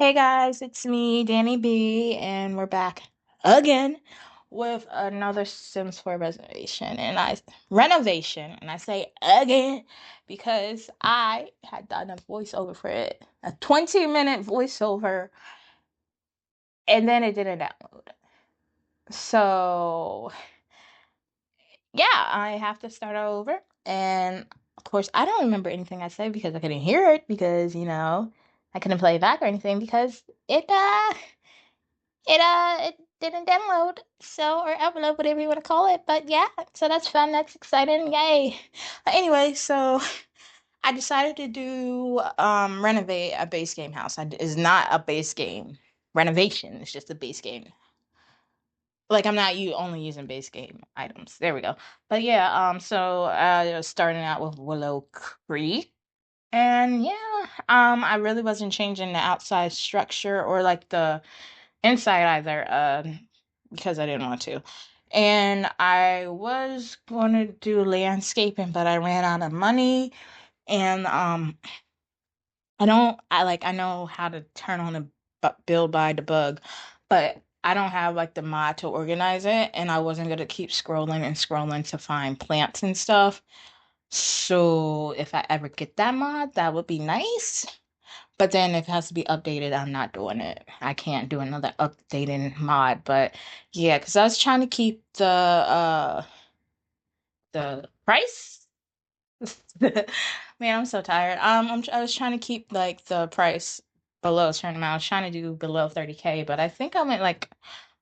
Hey guys, it's me, Danny B, and we're back again with another Sims 4 renovation, and I say again because I had done a voiceover for it, a 20-minute voiceover, and then it didn't download. So yeah, I have to start over, and of course I don't remember anything I said because I couldn't hear it because I couldn't play it back or anything because it didn't download, so or upload, whatever you want to call it. But yeah, so that's fun, that's exciting, yay. But anyway, so I decided to do renovate a base game house. It's not a base game renovation, it's just a base game. Like I'm not you only using base game items. There we go. But yeah, so I was starting out with Willow Creek. And yeah, I really wasn't changing the outside structure or like the inside either, because I didn't want to. And I was going to do landscaping, but I ran out of money. And I know how to turn on a build by debug, but I don't have like the mod to organize it, and I wasn't gonna keep scrolling and scrolling to find plants and stuff. So if I ever get that mod, that would be nice. But then if it has to be updated, I'm not doing it. I can't do another updating mod. But yeah, because I was trying to keep the price. Man, I'm so tired. I was trying to keep like the price below a certain amount. I was trying to do below 30K, but I think I went like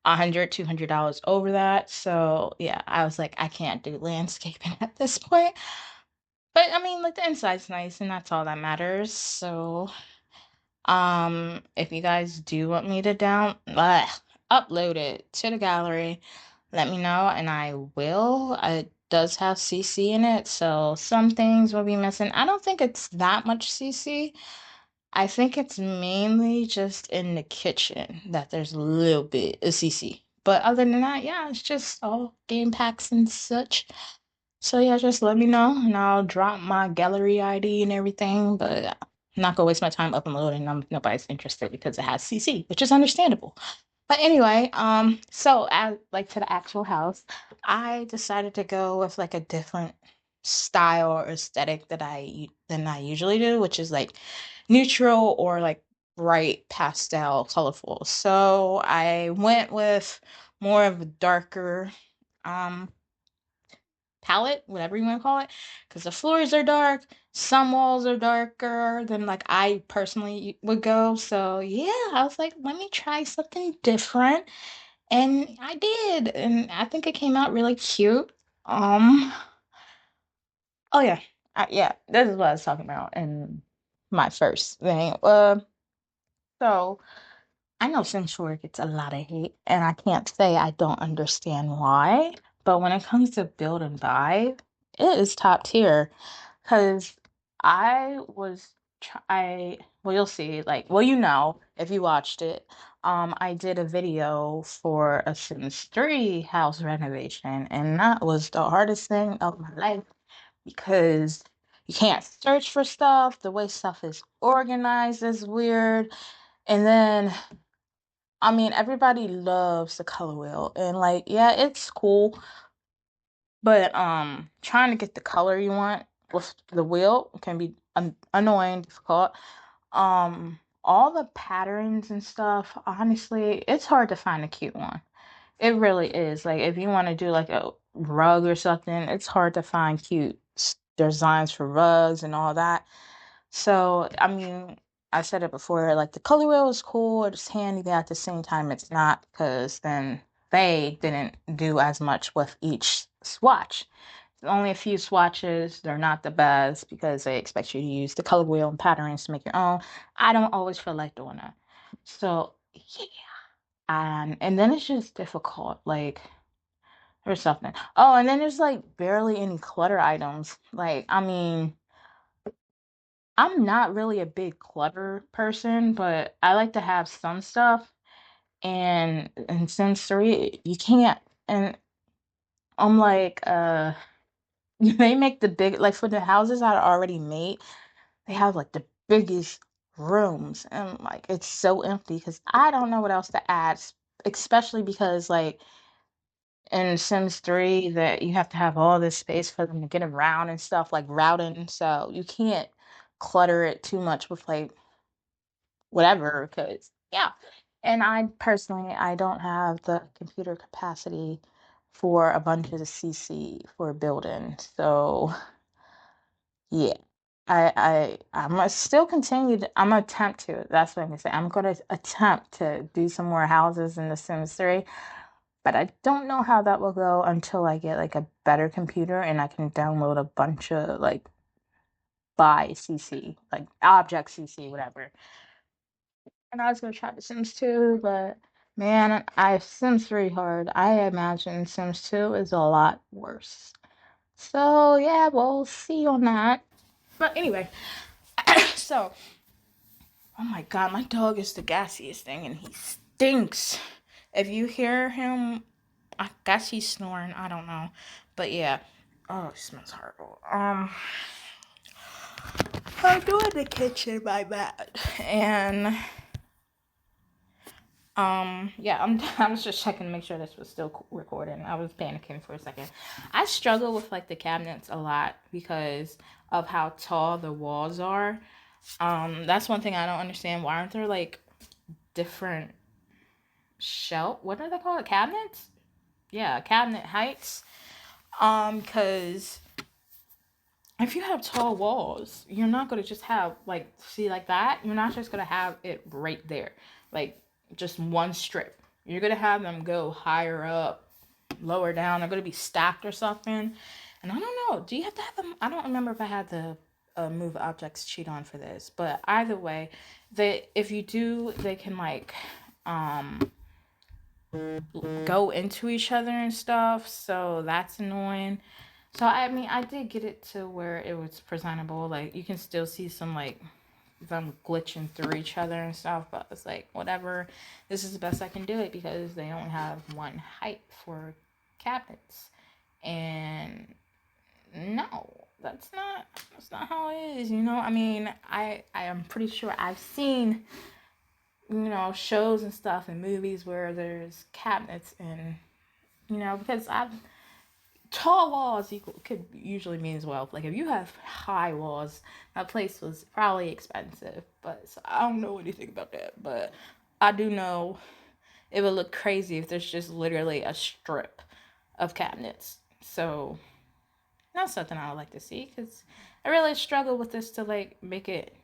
$200 over that. So yeah, I was like, I can't do landscaping at this point. But I mean, like the inside's nice, and that's all that matters. So if you guys do want me to upload it to the gallery, let me know and I will. It does have CC in it, so some things will be missing. I don't think it's that much CC. I think it's mainly just in the kitchen that there's a little bit of CC. But other than that, yeah, it's just all game packs and such. So yeah, just let me know and I'll drop my gallery ID and everything. But I'm not gonna waste my time uploading. Nobody's interested because it has CC, which is understandable. But anyway, so as like to the actual house, I decided to go with like a different style or aesthetic than I usually do, which is like neutral or like bright pastel, colorful. So I went with more of a darker um palette, whatever you want to call it, because the floors are dark, some walls are darker than like I personally would go. So yeah, I was like, let me try something different, and I did, and I think it came out really cute. Um, oh yeah, yeah, this is what I was talking about in my first thing. So I know Sensual gets a lot of hate, and I can't say I don't understand why. But when it comes to build and buy, it is top tier. Because I was well, you'll see, like, well, if you watched it. I did a video for a Sims 3 house renovation, and that was the hardest thing of my life because you can't search for stuff. The way stuff is organized is weird. And then I mean, everybody loves the color wheel, and like, yeah, it's cool, but trying to get the color you want with the wheel can be annoying, difficult. All the patterns and stuff, honestly, it's hard to find a cute one. It really is. Like, if you want to do like a rug or something, it's hard to find cute designs for rugs and all that. So, I mean, I said it before, like the color wheel is cool, it's handy, but at the same time, it's not because then they didn't do as much with each swatch. Only a few swatches, they're not the best because they expect you to use the color wheel and patterns to make your own. I don't always feel like doing that. So, yeah. And then it's just difficult. Like, there's something. Oh, and then there's like barely any clutter items. Like, I mean, I'm not really a big clutter person, but I like to have some stuff. And in sensory, you can't. And I'm like, they make the big, like for the houses I already made, they have like the biggest rooms, and like it's so empty because I don't know what else to add, especially because like in Sims 3 that you have to have all this space for them to get around and stuff like routing, so you can't clutter it too much with like whatever, because yeah. And I personally, I don't have the computer capacity for a bunch of CC for building, so yeah. I'm gonna still continue to, I'm gonna attempt to, that's what I'm gonna say. I'm gonna attempt to do some more houses in The Sims 3, but I don't know how that will go until I get like a better computer and I can download a bunch of like by CC, like object CC, whatever. And I was gonna try The Sims 2, but man, I Sims 3 hard. I imagine Sims 2 is a lot worse. So yeah, we'll see on that. But anyway, so oh my god, my dog is the gassiest thing and he stinks. If you hear him, I guess he's snoring. I don't know. But yeah. Oh, it smells horrible. I'm doing the kitchen, my bad. And yeah, I was just checking to make sure this was still recording. I was panicking for a second. I struggle with like the cabinets a lot because of how tall the walls are. That's one thing I don't understand. Why aren't there like different shelf? What are they called? Cabinets? Yeah, cabinet heights. Because if you have tall walls, you're not gonna just have like see like that. You're not just gonna have it right there, like just one strip. You're gonna have them go higher up, lower down. They're gonna be stacked or something. And I don't know. Do you have to have them? I don't remember if I had the move objects cheat on for this, but either way, they if you do, they can like um go into each other and stuff. So that's annoying. So I mean, I did get it to where it was presentable. Like you can still see some like them glitching through each other and stuff, but it's like whatever. This is the best I can do it because they only have one height for cabinets, and no, that's not how it is. You know, I mean, I am pretty sure I've seen shows and stuff and movies where there's cabinets and because I've tall walls could usually means wealth. Like if you have high walls, that place was probably expensive. But so I don't know anything about that. But I do know it would look crazy if there's just literally a strip of cabinets. So that's something I would like to see because I really struggle with this to like make it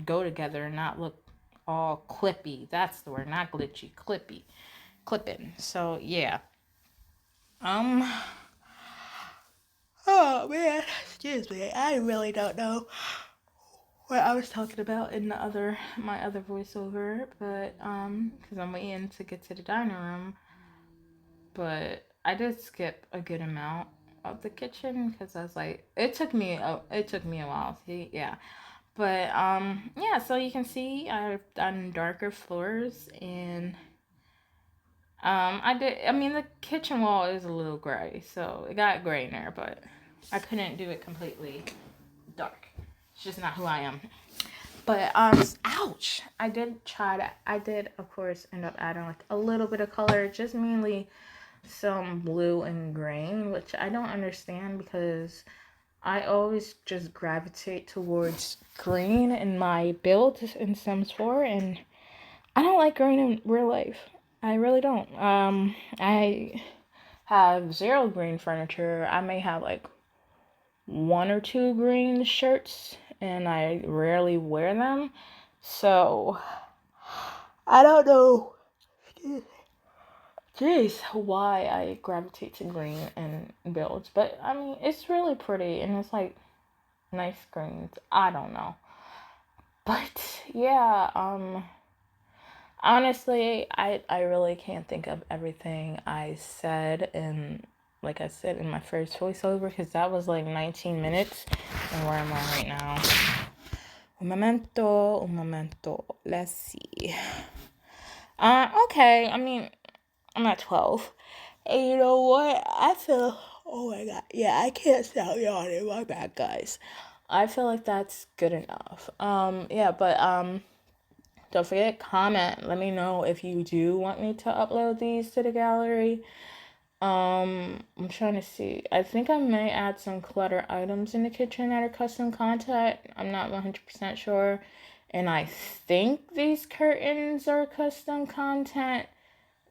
go together and not look all clippy. That's the word, not glitchy, clippy, clipping. So yeah. Um, Oh man, excuse me. I really don't know what I was talking about in my other voiceover, but because I'm waiting to get to the dining room, but I did skip a good amount of the kitchen because I was like, it took me a while. See, yeah, but yeah. So you can see I've done darker floors and I did. I mean, the kitchen wall is a little gray, so it got gray in there, but I couldn't do it completely dark. It's just not who I am. But ouch! I did of course end up adding like a little bit of color, just mainly some blue and green, which I don't understand because I always just gravitate towards green in my build in Sims 4, and I don't like green in real life. I really don't. I have zero green furniture. I may have like one or two green shirts, and I rarely wear them. So I don't know. Jeez, why I gravitate to green and builds, but I mean it's really pretty and it's like nice greens. I don't know, but yeah. Honestly, I really can't think of everything I said in, like I said in my first voiceover, because that was like 19 minutes. And where am I right now? Un momento. Let's see. Okay. I mean, I'm at 12. And you know what? I feel, oh my god. Yeah, I can't stop yawning. My bad, guys. I feel like that's good enough. Yeah, but, don't forget, comment. Let me know if you do want me to upload these to the gallery. I'm trying to see. I think I may add some clutter items in the kitchen that are custom content. I'm not 100% sure. And I think these curtains are custom content.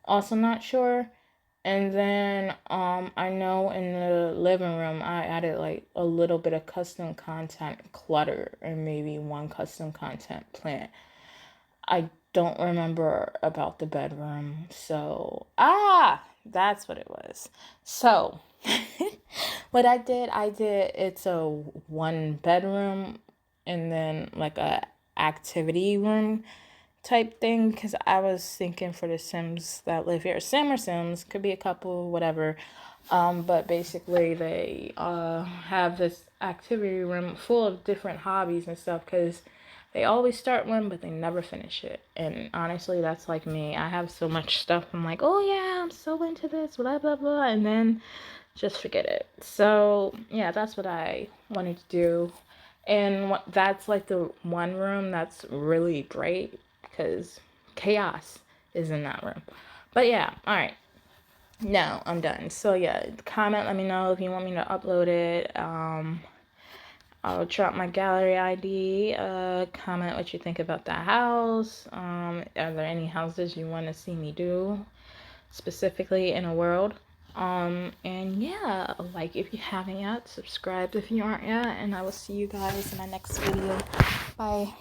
Also not sure. And then I know in the living room I added like a little bit of custom content clutter and maybe one custom content plant. I don't remember about the bedroom. So, that's what it was. So, what I did, it's a one bedroom and then like a activity room type thing, because I was thinking for the Sims that live here, Sim or Sims, could be a couple, whatever. But basically they have this activity room full of different hobbies and stuff, because they always start one but they never finish it. And honestly, that's like me. I have so much stuff. I'm like, oh yeah, I'm so into this, blah blah blah, and then just forget it. So yeah, that's what I wanted to do. And that's like the one room that's really great because chaos is in that room. But yeah, all right. Now I'm done. So yeah, comment. Let me know if you want me to upload it. I'll drop my gallery ID. Comment what you think about the house. Are there any houses you want to see me do specifically in a world? And yeah, like if you haven't yet, subscribe if you aren't yet, and I will see you guys in my next video. Bye.